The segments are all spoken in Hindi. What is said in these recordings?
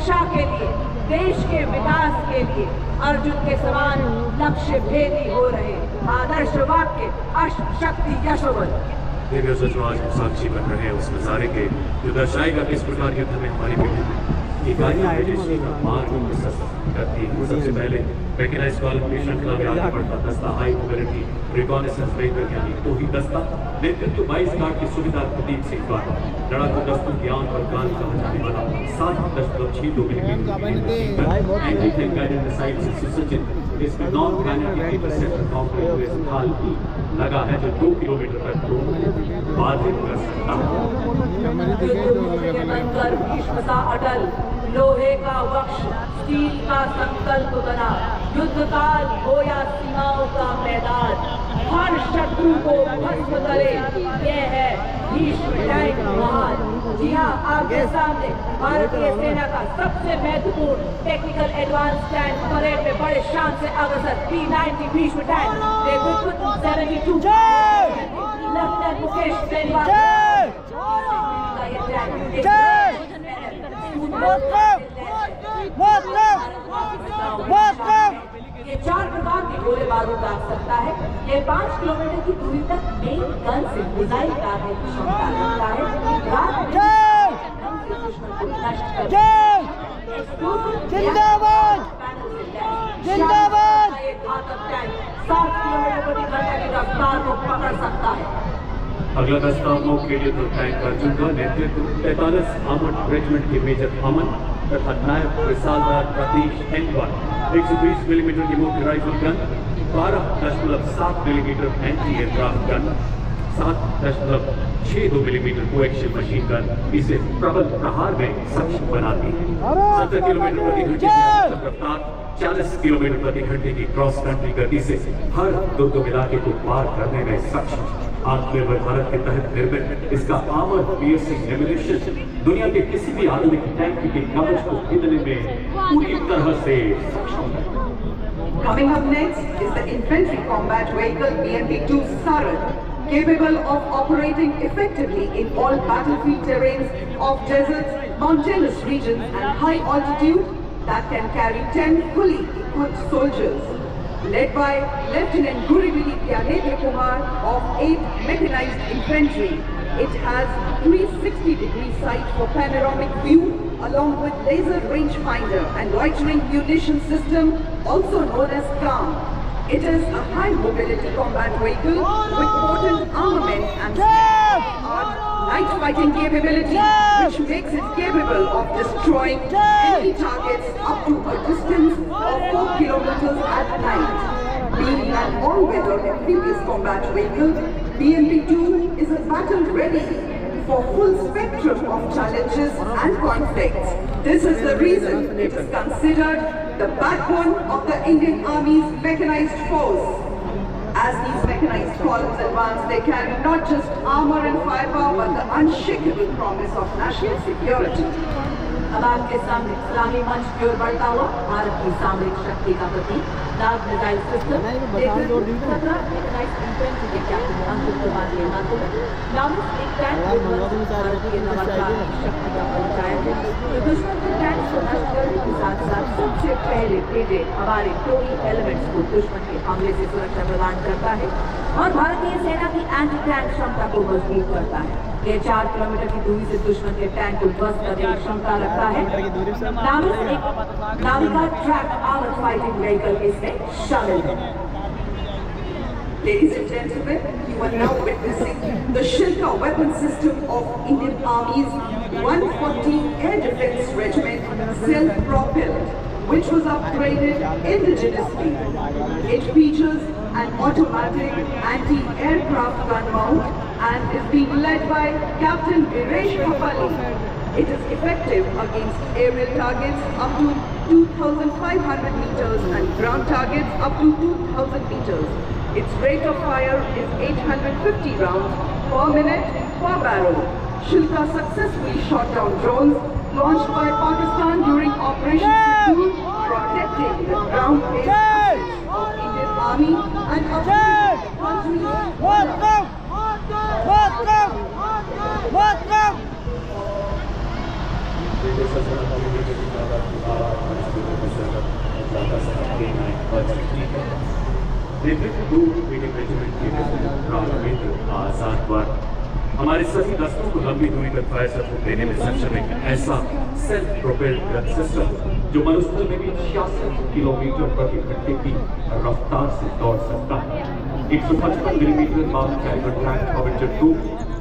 दिशा के लिए, देश के विकास के लिए अर्जुन के समान लक्ष्य भेदी हो रहे आदर्श वाक्य अश्व शक्ति यशोबल। दिव्य जो आज हम साक्षी बन रहे हैं उस नजारे के, जो दर्शाएगा किस प्रकार युद्ध में हमारी पीढ़ी इकाइयां विदेशी का मार्ग करती है। सबसे पहले मैकेनाइज्ड कॉलम की श्रृंखला में आगे बढ़ता दस्ता हाई मोबिलिटी रिकॉनेसेंस व्हीकल यानी तो ही दस्ता नेतृत्व 22 गार्ड की सुविधा प्रदीप सिंह द्वारा लड़ाकू दस्तों की आंख और कान का बचाने वाला 7.62 millimetre anti tank guided missile से सुसज्जित इसमें नॉन काइनेटिक इंटरसेप्टर काउंटर ढाल लगा है जो 2 किलोमीटर तक ड्रोन बाधित कर सकता है। लोहे का वक्ष स्टील का संकल्प बना, युद्ध काल हो या सीमाओं का मैदान, हर शत्रु को भस्म करे, यह है भीष्म टैंक महान। जी हाँ, आपके सामने भारतीय सेना का सबसे महत्वपूर्ण टेक्निकल एडवांस टैंक परेड में बड़े शान से अग्रसर P90 भीष्म टैंक नेतृत्व 72 लेफ्टिनेंट मुकेश सेनवाल। ये 4 प्रकार के गोले बारूद दाग सकता है। ये 5 किलोमीटर की दूरी तक मेन गन से मिसाइल कारने की क्षमता रखता है। जिंदाबाद जिंदाबाद। 7 किलोमीटर प्रति घंटे की रफ्तार को पकड़ सकता है। अगला दस्ता मौके लिए टैंक अर्जुन का नेतृत्व 43 आर्मर्ड रेजिमेंट के मेजर अमन तथा नायब मिसालदार प्रतीश N1 120 मिलीमीटर की मुख्य rifle gun 12.7 millimetre anti aircraft gun 7.62 millimetre coaxial machine gun इसे प्रबल प्रहार में सक्षम बनाती है। 70 किलोमीटर प्रति घंटे की रफ्तार 40 किलोमीटर प्रति घंटे की क्रॉस कंट्री गति से हर दुर्गम इलाके को पार करने में सक्षम। आत्मनिर्भर भारत के तहत निर्मित इसका आर्मर पियर्सिंग एम्यूनिशन दुनिया के किसी भी आधुनिक टैंक के कवच को भेदने में पूरी तरह से सक्षम है। Coming up next is the infantry combat vehicle BMP-2 Sarad, capable of operating effectively in all battlefield terrains of deserts, mountainous regions and high altitude that can carry 10 fully equipped soldiers. Led by Lieutenant Gurivili Gyanendra Kumar of 8th Mechanized Infantry, it has 360-degree sight for panoramic view along with laser rangefinder and loitering munition system, also known as CAM. It is a high-mobility combat vehicle with potent armament and state-of-the-art night fighting capability, which makes it capable of destroying enemy targets up to a distance of 4 kilometers at night. Being an all-weather amphibious combat vehicle, BMP-2 is a battle-ready for full spectrum of challenges and conflicts. This is the reason it is considered the backbone of the Indian Army's mechanized force. As these mechanized columns advance, they carry not just armor and firepower, but the unshakable promise of national security. अब आपके सामने इस्लामी मंच की ओर बढ़ता हुआ भारत की सामरिक शक्ति का प्रतीक नाग मिसाइल सिस्टम के कैप्टन अंकुर कुमार के हाथों में नामित एक टैंक भारतीय नवाचार की शक्ति का परिचायक है, जो दुश्मन के टैंक को नष्ट करने के साथ साथ सबसे पहले भेजे हमारे टोई एलिमेंट्स को दुश्मन के हमले से सुरक्षा प्रदान करता है और भारतीय सेना की एंटी टैंक क्षमता को मजबूत करता है। ये 4 किलोमीटर की दूरी से दुश्मन के टैंक को ध्वस्त करने की क्षमता रखता है। नामित एक Navika track armoured fighting vehicle इसमें शामिल है। Ladies and gentlemen, you are now witnessing the Shilka weapon system of Indian Army's 140 Air Defence Regiment self-propelled, which was upgraded indigenously. It features an automatic anti-aircraft gun mount and is being led by Captain Viresh Kapali. It is effective against aerial targets up to 2,500 meters and ground targets up to 2,000 meters. Its rate of fire is 850 rounds per minute per barrel. Shilka successfully shot down drones launched by Pakistan during Operation Sindoor, protecting the ground-based assets of Indian Army and upholding the country's honor. आजाद पर हमारे सभी दस्तों को लंबी दूरी तक फायर सपोर्ट देने में सक्षम एक ऐसा सेल्फ प्रोपेल्ड गन सिस्टम जो मरुस्थल में भी 66 किलोमीटर प्रति घंटे की रफ्तार से दौड़ सकता है। 155 millimetre bound calibre tracked harvester 2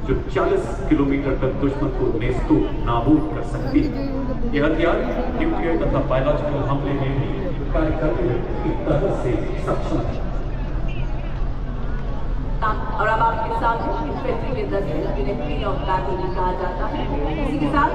जो 40 किलोमीटर तक दुश्मन को नेस्तो नाबूद कर सकती है। यह हथियार न्यूक्लियर तथा बायोलॉजिकल हमले में भी कार्य करने में पूरी तरह से सक्षम है। और अब आपके सामने इन्फेंट्री के दस्ते जिन्हें क्वीन ऑफ बैटल भी कहा जाता है, इसी के साथ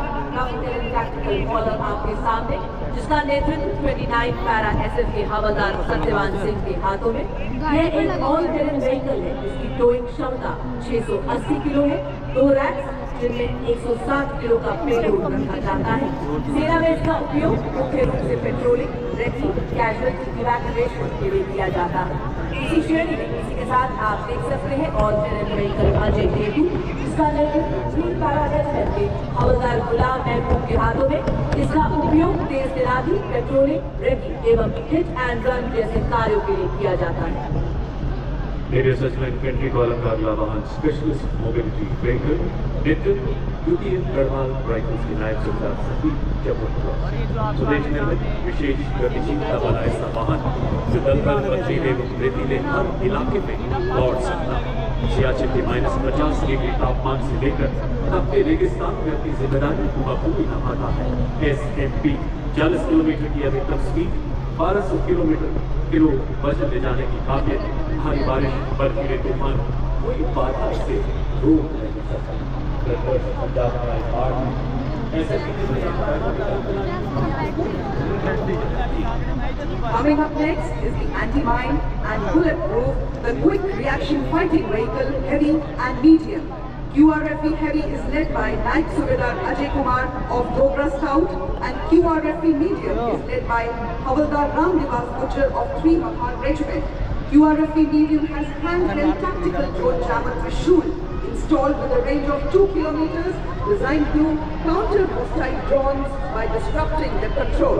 टैक्टिकल कॉलम आपके सामने जिसका नेतृत्व 29 पैरा एसएफ के हवलदार सत्यवान सिंह के हाथों में। यह एक ऑल टेरेन व्हीकल है जिसकी टोइंग क्षमता 680 किलो है। 2 रैक्स जिनमें 160 किलो का पेलोड रखा जाता है। सेना में इसका उपयोग मुख्य रूप से पेट्रोलिंग, रेस्क्यू, कैजुअल्टी इवैक्यूएशन के लिए किया जाता है। इसी श्रेणी में इसी के साथ आप देख सकते हैं ऑल टेरेन व्हीकल अजय देवू जिसका नेतृत्व 3 पैरा रेजिमेंट के हवलदार गुलाम महबूब के हाथों में। इसका उपयोग तेज तैनाती, पेट्रोलिंग, रेस्क्यू एवं हिट एंड रन जैसे कार्यों के लिए किया जाता है। मेरे सचिव इन्फेंट्री कॉलम का अगला वाहन स्पेशलिस्ट मोबिलिटी व्हीकल नेतृत्व द्वितीय गढ़वाल राइफल्स की नायब सुबेदार सती जबलपुर स्वदेश निर्मित विशेष गतिशीलता वाला ऐसा वाहन जो दलबल बर्फीले एवं रेतीले हर इलाके में दौड़ सकता है। सियाचिन के -50 डिग्री तापमान से लेकर तपते रेगिस्तान में अपनी जिम्मेदारी को बखूबी निभाता है। SMP 40 किलोमीटर की अधिकतम स्पीड, 1200 किलो वजन ले जाने की काबिलियत, भारी बारिश, बर्फीले तूफान कोई बाधा इसे रोक नहीं सकती। Coming up next is the anti-mine and bulletproof, the quick reaction fighting vehicle, heavy and medium. QRFE Heavy is led by Naik Subedar Ajay Kumar of Dogra Scout, and QRFE Medium is led by Havaldar Ram Nivas Butcher of 3 Mahan Regiment. QRFE Medium has handheld tactical drone jammer Trishul installed with a range of 2 kilometers, designed to counter hostile drones by disrupting their control.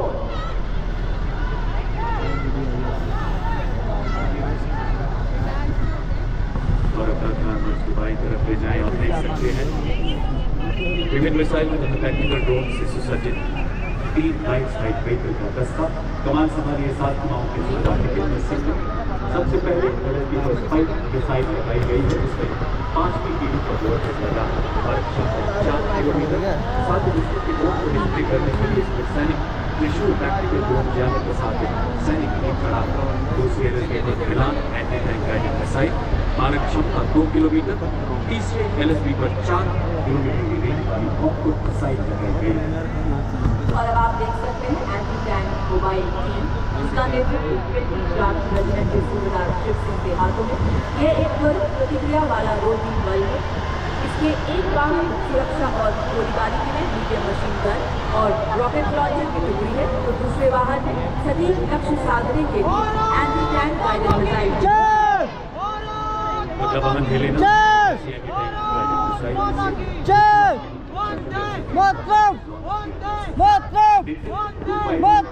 और अपना ध्यान मंच की बाईं तरफ ले जाएं और देख सकते हैं विभिन्न मिसाइल तथा टैक्टिकल ड्रोन से सुसज्जित 3 नाइट साइड व्हीकल का दस्ता कमान संभालिए 7 कमाओं के सुधार के सिस्टम। सबसे पहले LSB पर स्पाइक मिसाइल लगाई गई है जिसमें 5 की पर वोल्टेज लगा और 4 किलोमीटर 7 डिस्ट्रिक्ट के ड्रोन को डिस्प्ले करने के लिए इसमें सैनिक त्रिशूल टैक्टिकल ड्रोन जैमर के साथ सैनिक टीम खड़ा। दूसरी LSB पर मिलान एंटी टैंक गाइडेड मिसाइल मारक क्षमता 2 किलोमीटर। तीसरे LSB पर 4 किलोमीटर की रेंज वाली ऑफकोर्स मिसाइल लगाई गई है। और अब आप देख सकते हैं एंटी टैंक मोबाइल टीम जिसका नेतृत्व रेजिमेंट के सूबेदार शिव सिंह के हाथों में। यह एक त्वरित प्रतिक्रिया वाला रोटी बल है। इसके एक वाहन सुरक्षा और गोलीबारी के लिए मीडियम मशीन गन और रॉकेट लॉन्चर की टुकड़ी है, तो दूसरे वाहन में सटीक लक्ष्य साधने के लिए एंटी टैंक गाइडेड मिसाइल। मतलब वाहन खेले ना मतलब